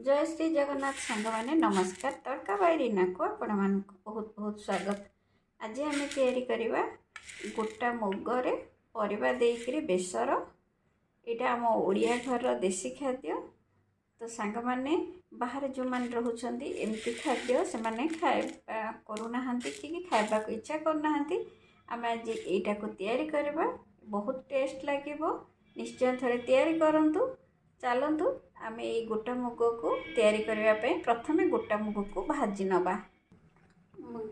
जय श्री जगन्नाथ सांग मैंने नमस्कार। तड़का बाई रीना को आपण मानक बहुत बहुत स्वागत। आज आम तैयारी करवा गोटा मुगरे परिबा देकरी बेसर। यहाँ आम ओडिया घर देसी खाद्य। तो सांग मैंने बाहर जो मान रोचंती एमती खाद्य से माने खाइबा करूना कि खाइबा को इच्छा करना आम आज यहाँ को तैयारी करवा। बहुत टेस्ट लगे, निश्चय थे तैयारी करंतु। चलतु आम ये गोटा मुग को तैयारी करने प्रथमे गोटा मुग को भाजी नवा।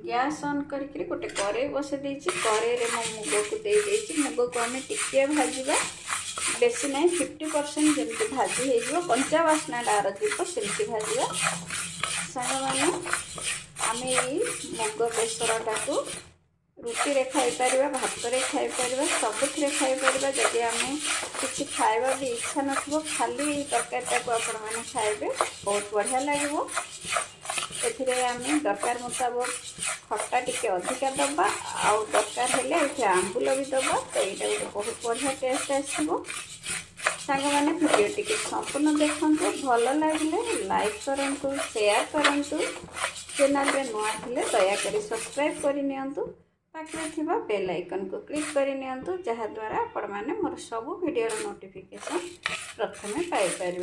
गैस ऑन करके गोटे कड़े बसई देछि। कड़े मो मुग को दे देछि। मुग को आम टिके भाजवा, बेसी ना 50% जमी भाजी हो कंचा बास्ना डार जीव सेमती भाजवा। सांग मैंने आम ये मुग बेसरटा को रुटी रे खाई परिबा, भात रे खाई परिबा, सबुथिरे खाई परिबा। जदि आमे किछि खाइबा भी इच्छा नथिबो खाली तरकारीटा को आपण माने खाइबे बहुत बढ़िया लागबो। एथिरे आमे दरकार मुताबिक खट्टा टिके अधिका दबा आउ दरकार हेले एथि आंबुल भी दबा। तो एटा गोटे बहुत बढ़िया टेस्ट आसीबो। सांग माने वीडियो टिके संपूर्ण देखंतु। भल लागिले लाइक करंतु, शेयर करंतु। चैनल रे नवा थिले दया करी सब्सक्राइब करि नियंतु। पाखे थी बेल आइकन को क्लिक करनी जहाद्वारा आपण मैंने मोर सब वीडियो नोटिफिकेशन प्रथमे पाइपर।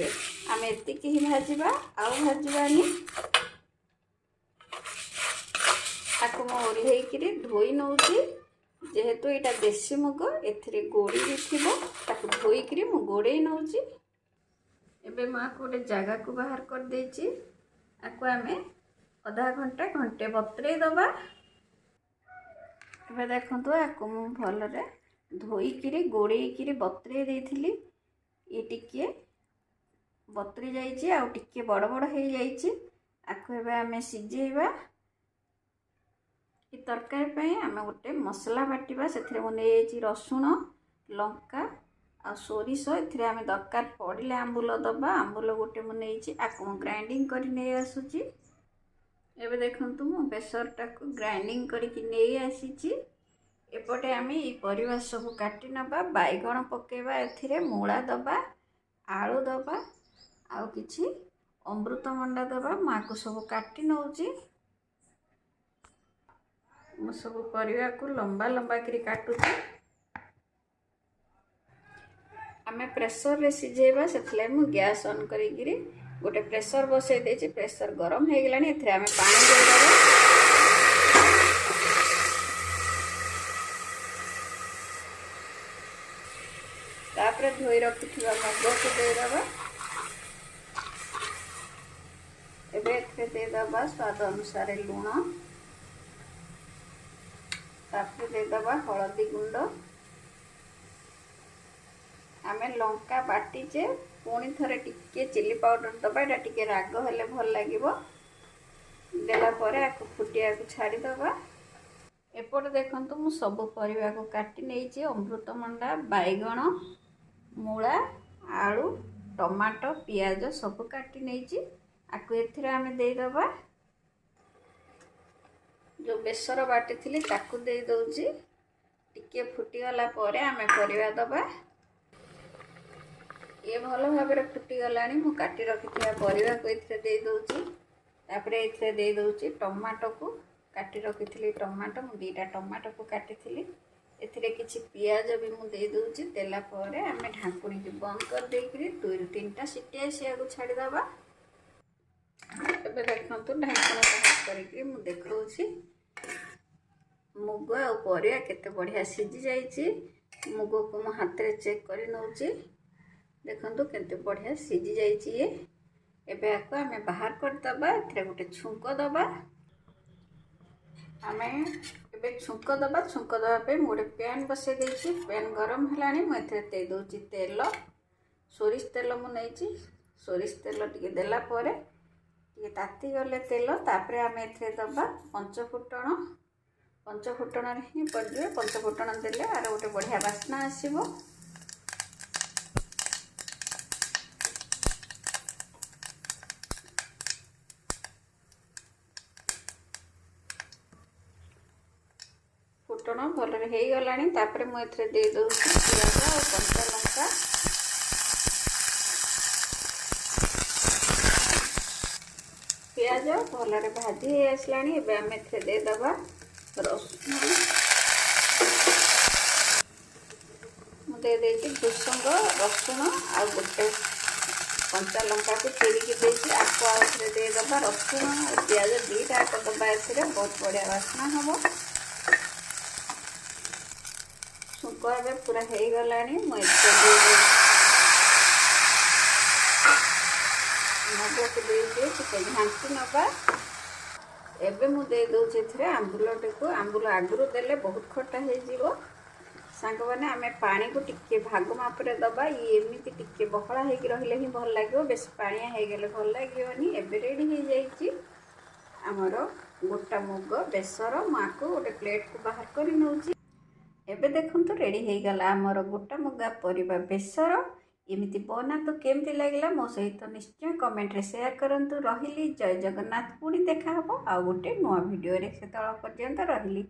आम एति ही भाजवा आउ भाजवानी आपको ओल्हेकरी धोई नौची। जेहेतु यहाँ देसी मुग एथिरे गोड़ी भी थी धोईकरी मु गोड़े नौची। एबे मैं गोटे जगह को बाहर कर देची। आपको आम आधा घंटा घंटे बतरे दबा। ए देखु आपको मु भलरे धोईकरी गोड़ेकरी बतरे देइथिली। ये टिके बतरी जाइए आउ टिके बड़ बड़ हो जाइए। आपको एबे आमे सिझेबा। ये तरकारी आम गोटे मसला बाटिबा। से मुझे रसुण, लंका आ सोरिष एथिरे आमे दरकार पड़िले आंबुल दबा। आंबुल गोटे मुझे आपको ग्राइंडिंग कर नहीं आसुची। एबे देखंतु मु बेसरटा को ग्राइंडिंग करके नहीं आसी। एपटे आम ये परिवा सब काटी नबा। बैगण पकेबा, एथिरे मूला दबा, आलू दबा आउ किछि अमृतभंडा दबा। माँ सब काटी नौची। मु सब परिवा को लंबा लंबा करी काटुची। आमे प्रेशर रे सिझेबा। सेथले मु गैस ऑन करी गोटे प्रेशर बसई देछि। प्रेशर गरम हो गलानी। एथिरे आमे पानी देबा। तापर धोई रखिथिबा मुग को देबा। एबे एथिरे दे दबा स्वाद अनुसार लूण। तापर दे दबा हळदी गुंड। आमे लंका बाटीचे पुणी थरे टिके चिली पाउडर दबा। एटा टिके राग हेले भल लागिबो। देला परे आको फुटिया को छाड़ी दबा। एपटे देखंतु मु सब परिवा को काटी नेइची। अमृतभंडा, बैगण, मूला, आलू, टमाटो, पियाज सब काटी नेइची। आको एथिरे आमे देई दबा। जो बेसर बाटी थिली ताकू देई दउची। टिके फुटी गला परे आमे परिवा दबा। ये भल भाव फुटी गलानी। मु काटी रखिथिबा परिवा को एथिरे देई दउची। तापरे एथिरे देई दउची टमाटो को काटी रखिथिली। टमाटो मु 2टा टमाटो को काटिथिली। एथिरे किछि पियाज भी मु देई दउची। देला परे आमे ढांकुणी के बंद कर देकरी 2 ରୁ 3टा सीटी आसिया को छाड़ी दबा। एबे देखंतु ढांकुणी बंद करके मु देखौची मुग आ परिवा केते बढ़िया सिझी जाइछि। मुग को मु हाथ रे चेक करि नउची। देखंतु केते बढ़िया सिझी जाइछि। ये एबे आको आमे बाहर कर दबा। एथिरे गोटे छुंक दबा। आमे एबे छुंक दबा। छुंक दबा पे मोटे पैन बसई देछि। पैन गरम हेलानी। मु एथिरे दे दउची तेल। सोरिष तेल मु नैछि। सोरिष तेल टिके देला परे टिके ताती गले तेल। तापरे आमे एथिरे दबा पंचफुटण। पंचफुटण रे ही पड़िबे। पंचफुटण देले आरो गोटे बढ़िया बास्ना आसीबो। फुटण भलरे हो गलानी। तापरे मु एथिरे दे दउची पियाज और कंचा लंका। ପିଆଜ ଭଲରେ ଭାଜି ହେଇ ଆସିଲାଣି। ଏବେ ଆମେ ଏଥିରେ ଦେଇଦେବା ରସୁଣ। ମୁଁ ଦେଇଦେଇଛି ଭୃସଙ୍ଗ, ରସୁଣ ଆଉ ଗୋଟେ କଞ୍ଚା ଲଙ୍କାକୁ ଚିରିକି ଦେଇଛି। ଆକୁ ଆଉ ଏଥିରେ ଦେଇଦେବା ରସୁଣ ଆଉ ପିଆଜ ଦୁଇଟା ଆକୁ ଦେବା। ଏଥିରେ ବହୁତ ବଢ଼ିଆ ବାସ୍ନା ହେବ। ଶୁଙ୍କ ଏବେ ପୁରା ହେଇଗଲାଣି। ମୁଁ ଏଥିରେ ମୁଗକୁ ଦେଇକି ଟିକେ ଘାଣ୍ଟି ନେବା। ଏବେ ମୁଁ ଦେଇଦେଉଛି ଏଥିରେ ଆମ୍ବୁଲଟିକୁ। ଆମ୍ବୁଲ ଆଗରୁ ଦେଲେ ବହୁତ ଖଟା ହେଇଯିବ। ସାଙ୍ଗମାନେ ଆମେ ପାଣିକୁ ଟିକେ ଭାଗ ମାପରେ ଦେବା। ଏମିତି ଟିକେ ବହଳା ହେଇକି ରହିଲେ ହିଁ ଭଲ ଲାଗିବ, ବେଶୀ ପାଣିଆ ହେଇଗଲେ ଭଲ ଲାଗିବନି। ଏବେ ରେଡ଼ି ହେଇଯାଇଛି ଆମର ଗୋଟା ମୁଗ ବେସର। ମୁଁ ଆକୁ ଗୋଟେ ପ୍ଲେଟ୍କୁ ବାହାର କରି ନେଉଛି। ଏବେ ଦେଖନ୍ତୁ ରେଡ଼ି ହେଇଗଲା ଆମର ଗୋଟା ମୁଗ ପରିବା ବେସର। ଏମିତି ବନାନ୍ତୁ। କେମିତି ଲାଗିଲା ମୋ ସହିତ ନିଶ୍ଚୟ କମେଣ୍ଟରେ ସେୟାର କରନ୍ତୁ। ରହିଲି, ଜୟ ଜଗନ୍ନାଥ। ପୁଣି ଦେଖା ହେବ ଆଉ ଗୋଟେ ନୂଆ ଭିଡ଼ିଓରେ। ସେତେବେଳେ ପର୍ଯ୍ୟନ୍ତ ରହିଲି।